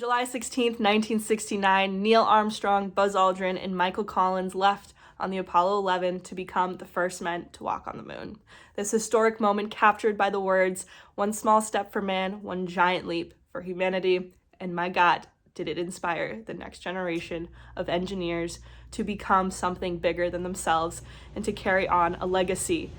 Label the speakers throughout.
Speaker 1: July 16th, 1969, Neil Armstrong, Buzz Aldrin, and Michael Collins left on the Apollo 11 to become the first men to walk on the moon. This historic moment captured by the words, "One small step for man, one giant leap for humanity," and my God, did it inspire the next generation of engineers to become something bigger than themselves and to carry on a legacy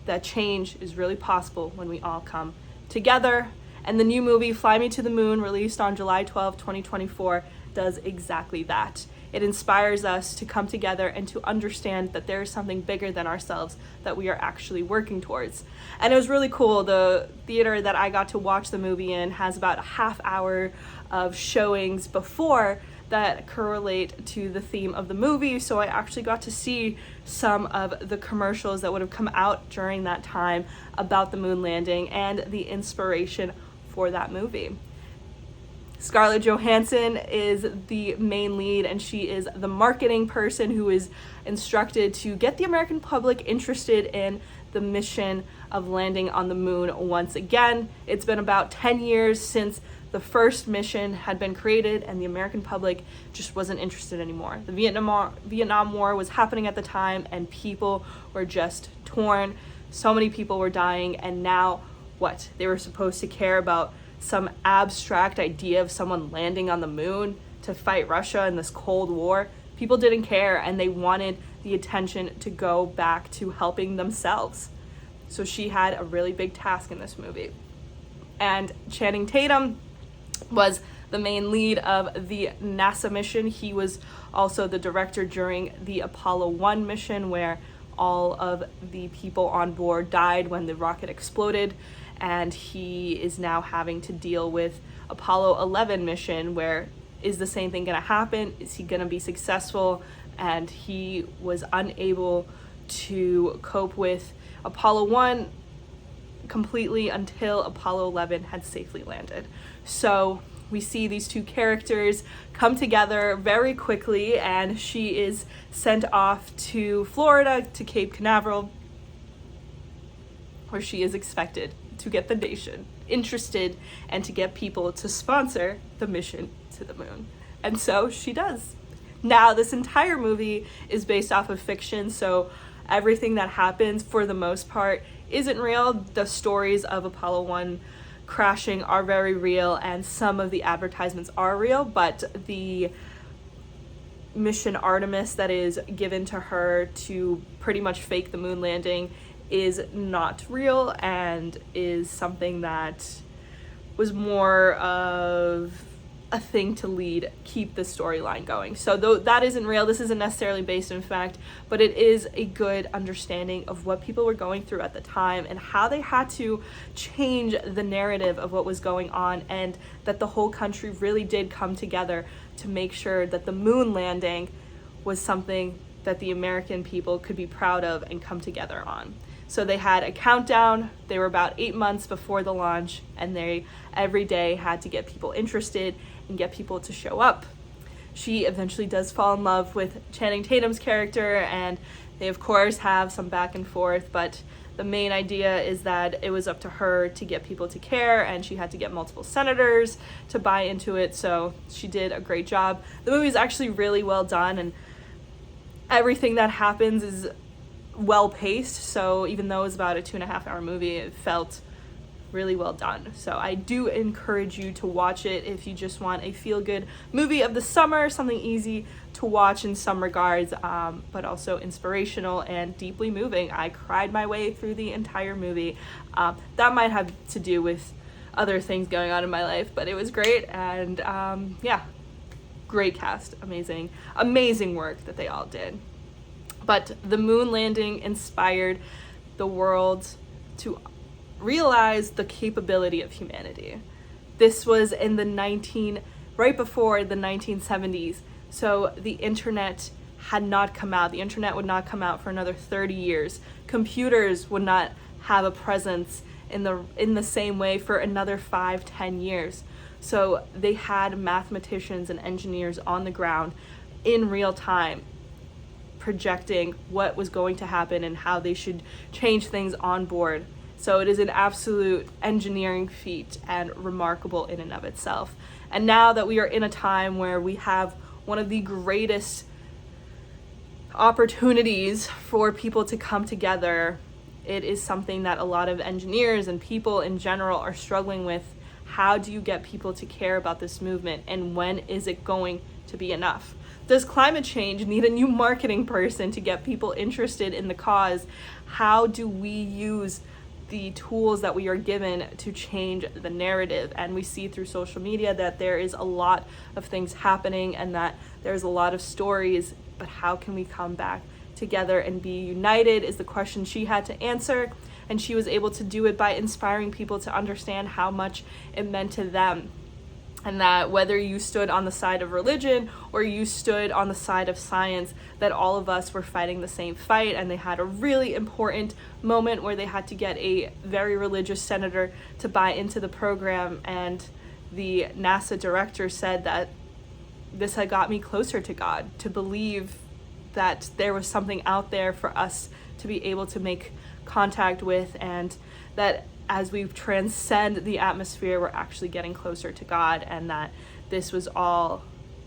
Speaker 1: that change is really possible when we all come together. And the new movie, Fly Me to the Moon, released on July 12, 2024, does exactly that. It inspires us to come together and to understand that there is something bigger than ourselves that we are actually working towards. And it was really cool. The theater that I got to watch the movie in has about a half hour of showings before that correlate to the theme of the movie. So I actually got to see some of the commercials that would have come out during that time about the moon landing and the inspiration for that movie. Scarlett Johansson is the main lead, and she is the marketing person who is instructed to get the American public interested in the mission of landing on the moon once again. It's been about 10 years since the first mission had been created, and the American public just wasn't interested anymore. The Vietnam War was happening at the time, and people were just torn. So many people were dying, and now what? They were supposed to care about some abstract idea of someone landing on the moon to fight Russia in this Cold War. People didn't care, and they wanted the attention to go back to helping themselves. So she had a really big task in this movie. And Channing Tatum was the main lead of the NASA mission. He was also the director during the Apollo 1 mission, where all of the people on board died when the rocket exploded. And he is now having to deal with Apollo 11 mission, where is the same thing going to happen? Is he going to be successful? And he was unable to cope with Apollo 1 completely until Apollo 11 had safely landed. So we see these two characters come together very quickly, and she is sent off to Florida, to Cape Canaveral, where she is expected to get the nation interested and to get people to sponsor the mission to the moon. And so she does. Now, this entire movie is based off of fiction, so everything that happens, for the most part, isn't real. The stories of Apollo 1 crashing are very real, and some of the advertisements are real, but the mission Artemis that is given to her to pretty much fake the moon landing is not real, and is something that was more of a thing to keep the storyline going. So though that isn't real, this isn't necessarily based in fact, but it is a good understanding of what people were going through at the time and how they had to change the narrative of what was going on, and that the whole country really did come together to make sure that the moon landing was something that the American people could be proud of and come together on. So they had a countdown. They were about 8 months before the launch, and they every day had to get people interested and get people to show up. She eventually does fall in love with Channing Tatum's character, and they of course have some back and forth, but the main idea is that it was up to her to get people to care, and she had to get multiple senators to buy into it, so she did a great job. The movie is actually really well done, and everything that happens is well paced, so even though it was about a 2.5 hour movie, it felt really well done. So I do encourage you to watch it if you just want a feel-good movie of the summer, something easy to watch in some regards, but also inspirational and deeply moving. I cried my way through the entire movie. That might have to do with other things going on in my life, but it was great, and yeah, great cast, amazing work that they all did. But the moon landing inspired the world to realize the capability of humanity. This was in right before the 1970s, so the internet had not come out. The internet would not come out for another 30 years. Computers would not have a presence in the same way for another 5-10 years. So they had mathematicians and engineers on the ground in real time, projecting what was going to happen and how they should change things on board. So it is an absolute engineering feat and remarkable in and of itself. And now that we are in a time where we have one of the greatest opportunities for people to come together, it is something that a lot of engineers and people in general are struggling with. How do you get people to care about this movement, and when is it going to be enough? Does climate change need a new marketing person to get people interested in the cause? How do we use the tools that we are given to change the narrative? And we see through social media that there is a lot of things happening and that there's a lot of stories, but how can we come back together and be united is the question she had to answer. And she was able to do it by inspiring people to understand how much it meant to them. And that whether you stood on the side of religion or you stood on the side of science, that all of us were fighting the same fight. And they had a really important moment where they had to get a very religious senator to buy into the program. And the NASA director said that this had got me closer to God, to believe that there was something out there for us to be able to make contact with, and that as we transcend the atmosphere, we're actually getting closer to God, and that this was all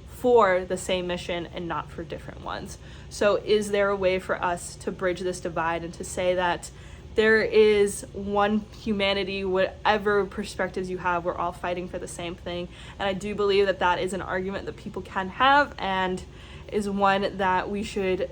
Speaker 1: for the same mission and not for different ones. So is there a way for us to bridge this divide and to say that there is one humanity, whatever perspectives you have, we're all fighting for the same thing? And I do believe that that is an argument that people can have, and is one that we should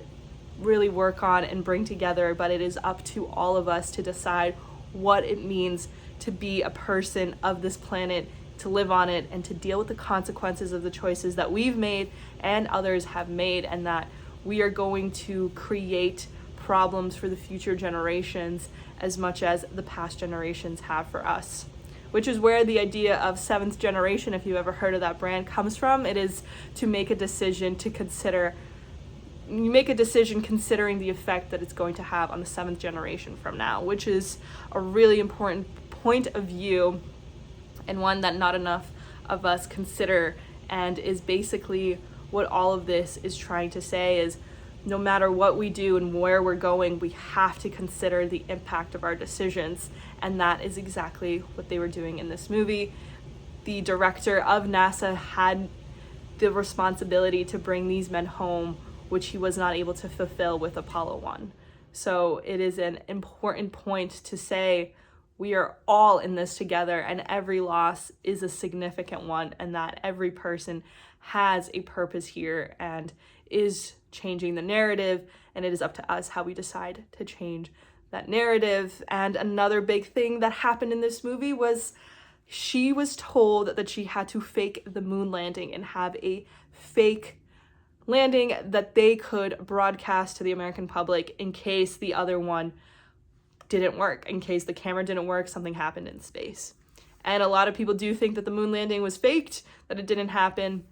Speaker 1: really work on and bring together, but it is up to all of us to decide what it means to be a person of this planet, to live on it, and to deal with the consequences of the choices that we've made and others have made, and that we are going to create problems for the future generations as much as the past generations have for us. Which is where the idea of seventh generation, if you've ever heard of that brand, comes from. It is to make a decision you make a decision considering the effect that it's going to have on the seventh generation from now, which is a really important point of view, and one that not enough of us consider, and is basically what all of this is trying to say is no matter what we do and where we're going, we have to consider the impact of our decisions. And that is exactly what they were doing in this movie. The director of NASA had the responsibility to bring these men home, which he was not able to fulfill with Apollo 1. So it is an important point to say we are all in this together, and every loss is a significant one, and that every person has a purpose here and is changing the narrative, and it is up to us how we decide to change that narrative. And another big thing that happened in this movie was she was told that she had to fake the moon landing and have a fake landing that they could broadcast to the American public in case the other one didn't work, in case the camera didn't work, something happened in space. And a lot of people do think that the moon landing was faked, that it didn't happen,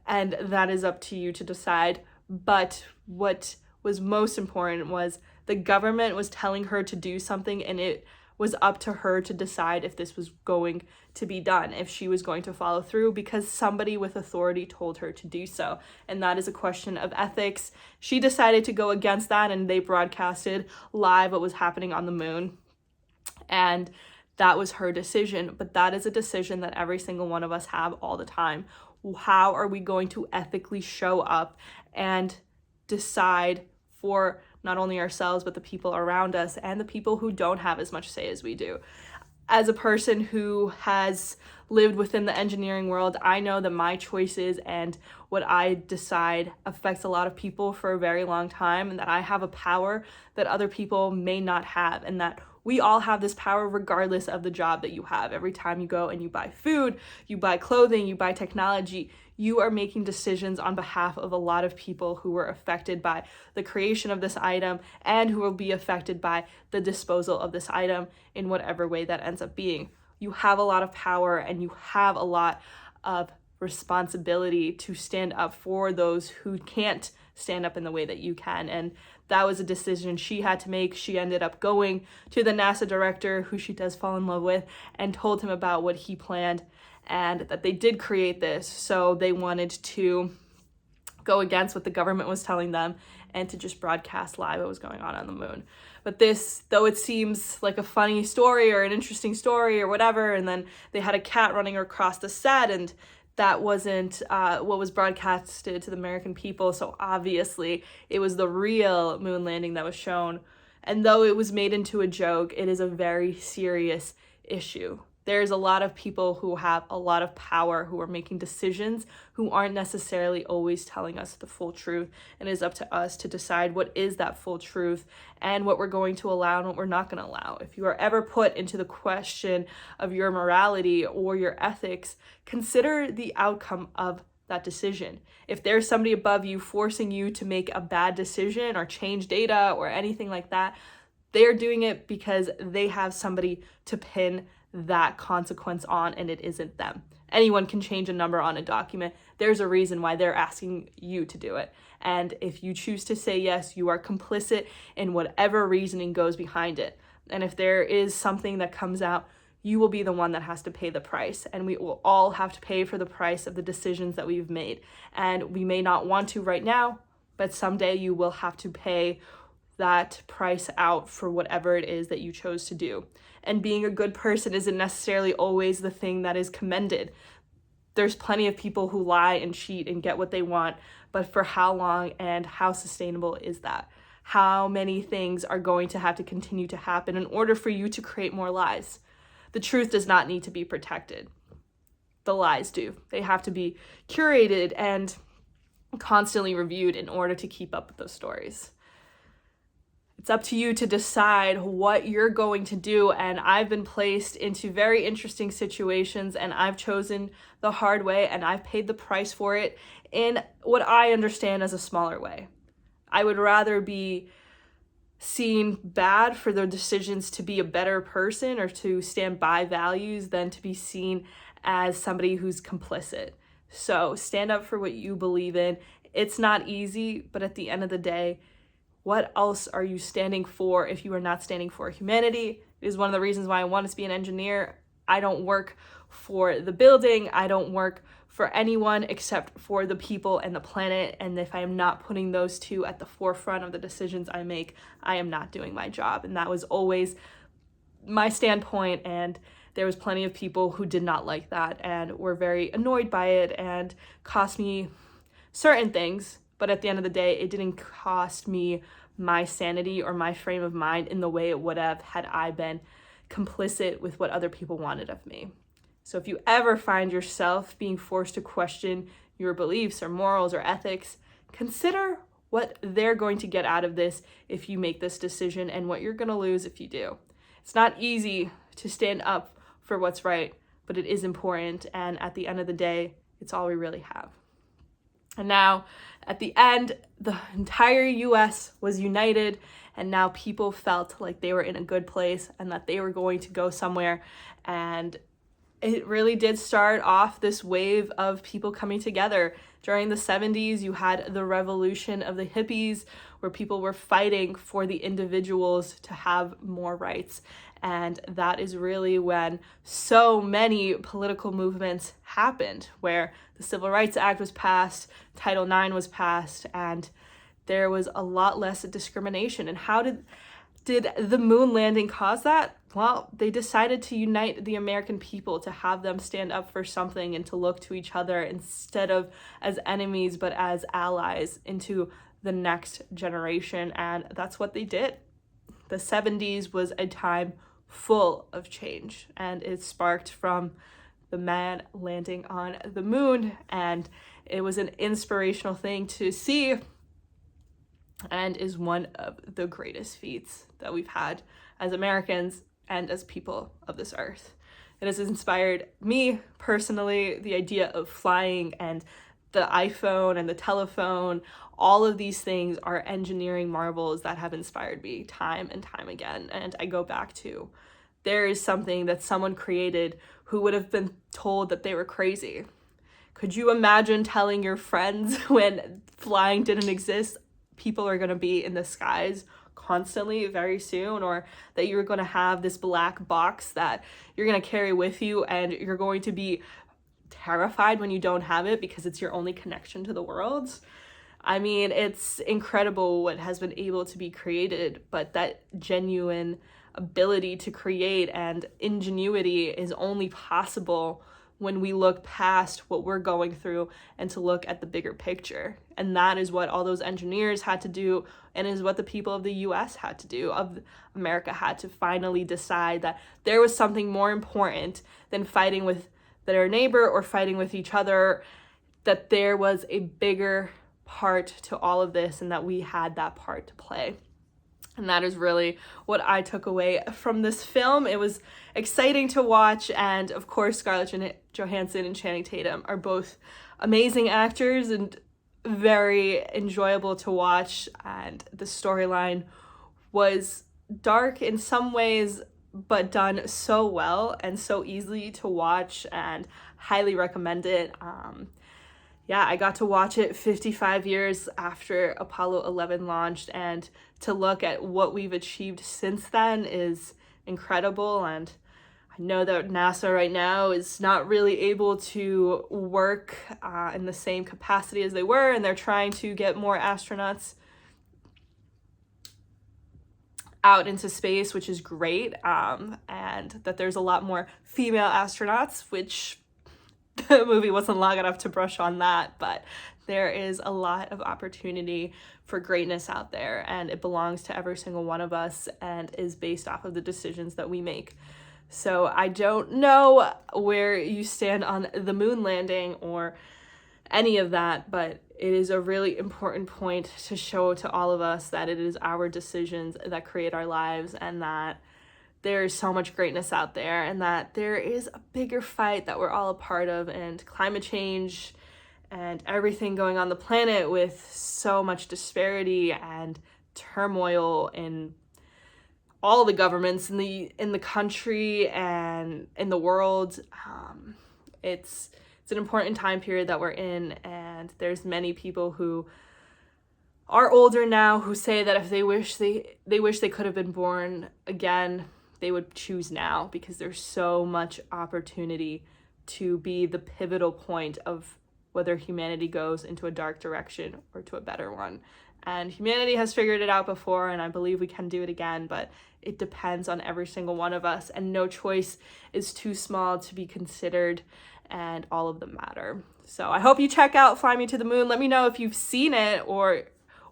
Speaker 1: and that is up to you to decide. But what was most important was the government was telling her to do something, and it was up to her to decide if this was going to be done, if she was going to follow through, because somebody with authority told her to do so. And that is a question of ethics. She decided to go against that, and they broadcasted live what was happening on the moon. And that was her decision. But that is a decision that every single one of us have all the time. How are we going to ethically show up and decide for not only ourselves, but the people around us and the people who don't have as much say as we do? As a person who has lived within the engineering world, I know that my choices and what I decide affects a lot of people for a very long time, and that I have a power that other people may not have, and that we all have this power regardless of the job that you have. Every time you go and you buy food, you buy clothing, you buy technology, you are making decisions on behalf of a lot of people who were affected by the creation of this item and who will be affected by the disposal of this item in whatever way that ends up being. You have a lot of power, and you have a lot of responsibility to stand up for those who can't stand up in the way that you can. And that was a decision she had to make. She ended up going to the NASA director, who she does fall in love with, and told him about what he planned, and that they did create this. So they wanted to go against what the government was telling them and to just broadcast live what was going on the moon. But this, though it seems like a funny story or an interesting story or whatever, and then they had a cat running across the set, and that wasn't what was broadcasted to the American people, so obviously it was the real moon landing that was shown. And though it was made into a joke, it is a very serious issue. There's a lot of people who have a lot of power who are making decisions who aren't necessarily always telling us the full truth, and it is up to us to decide what is that full truth and what we're going to allow and what we're not going to allow. If you are ever put into the question of your morality or your ethics, consider the outcome of that decision. If there's somebody above you forcing you to make a bad decision or change data or anything like that, they're doing it because they have somebody to pin that consequence on, and it isn't them. Anyone can change a number on a document. There's a reason why they're asking you to do it. And if you choose to say yes, you are complicit in whatever reasoning goes behind it. And if there is something that comes out, you will be the one that has to pay the price. And we will all have to pay for the price of the decisions that we've made. And we may not want to right now, but someday you will have to pay that price out for whatever it is that you chose to do. And being a good person isn't necessarily always the thing that is commended. There's plenty of people who lie and cheat and get what they want, but for how long and how sustainable is that? How many things are going to have to continue to happen in order for you to create more lies? The truth does not need to be protected. The lies do. They have to be curated and constantly reviewed in order to keep up with those stories. It's up to you to decide what you're going to do, and I've been placed into very interesting situations, and I've chosen the hard way, and I've paid the price for it in what I understand as a smaller way. I would rather be seen bad for their decisions to be a better person or to stand by values than to be seen as somebody who's complicit. So stand up for what you believe in. It's not easy, but at the end of the day, what else are you standing for if you are not standing for humanity? It is one of the reasons why I wanted to be an engineer. I don't work for the building. I don't work for anyone except for the people and the planet. And if I am not putting those two at the forefront of the decisions I make, I am not doing my job. And that was always my standpoint. And there was plenty of people who did not like that and were very annoyed by it and cost me certain things. But at the end of the day, it didn't cost me my sanity or my frame of mind in the way it would have had I been complicit with what other people wanted of me. So if you ever find yourself being forced to question your beliefs or morals or ethics, consider what they're going to get out of this if you make this decision and what you're going to lose if you do. It's not easy to stand up for what's right, but it is important. And at the end of the day, it's all we really have. And now, at the end, the entire US was united, and now people felt like they were in a good place and that they were going to go somewhere. And it really did start off this wave of people coming together. During the 70s, you had the revolution of the hippies, where people were fighting for the individuals to have more rights. And that is really when so many political movements happened, where the Civil Rights Act was passed, Title IX was passed, and there was a lot less discrimination. And how did the moon landing cause that? Well, they decided to unite the American people, to have them stand up for something and to look to each other instead of as enemies, but as allies into the next generation. And that's what they did. The 70s was a time full of change, and it sparked from the man landing on the moon, and it was an inspirational thing to see, and is one of the greatest feats that we've had as Americans and as people of this earth. It has inspired me personally, the idea of flying and the iPhone and the telephone. All of these things are engineering marvels that have inspired me time and time again. And I go back to, there is something that someone created who would have been told that they were crazy. Could you imagine telling your friends when flying didn't exist, people are going to be in the skies constantly very soon, or that you're going to have this black box that you're going to carry with you and you're going to be terrified when you don't have it because it's your only connection to the world? I mean, it's incredible what has been able to be created, but that genuine ability to create and ingenuity is only possible when we look past what we're going through and to look at the bigger picture. And that is what all those engineers had to do, and is what the people of the US had to do, of America had to finally decide that there was something more important than fighting with their neighbor or fighting with each other, that there was a bigger part to all of this, and that we had that part to play. And that is really what I took away from this film. It was exciting to watch, and of course Scarlett Johansson and Channing Tatum are both amazing actors and very enjoyable to watch, and the storyline was dark in some ways, but done so well and so easily to watch, and highly recommend it. Yeah, I got to watch it 55 years after Apollo 11 launched, and to look at what we've achieved since then is incredible. And I know that NASA right now is not really able to work in the same capacity as they were, and they're trying to get more astronauts out into space, which is great, and that there's a lot more female astronauts, which the movie wasn't long enough to brush on that, but there is a lot of opportunity for greatness out there, and it belongs to every single one of us and is based off of the decisions that we make. So I don't know where you stand on the moon landing or any of that, but it is a really important point to show to all of us that it is our decisions that create our lives, and that there is so much greatness out there, and that there is a bigger fight that we're all a part of, and climate change and everything going on the planet with so much disparity and turmoil in all the governments in the country and in the world. It's an important time period that we're in, and there's many people who are older now who say that if they wish they could have been born again, they would choose now, because there's so much opportunity to be the pivotal point of whether humanity goes into a dark direction or to a better one. And humanity has figured it out before, and I believe we can do it again, but it depends on every single one of us, and no choice is too small to be considered, and all of them matter. So I hope you check out Fly Me to the Moon. Let me know if you've seen it or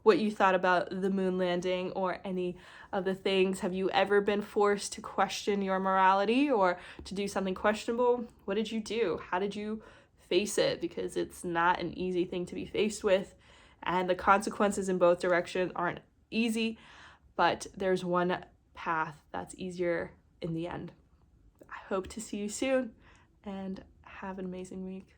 Speaker 1: what you thought about the moon landing or any of the things. Have you ever been forced to question your morality or to do something questionable? What did you do? How did you face it? Because it's not an easy thing to be faced with, and the consequences in both directions aren't easy, but there's one path that's easier in the end. I hope to see you soon, and have an amazing week.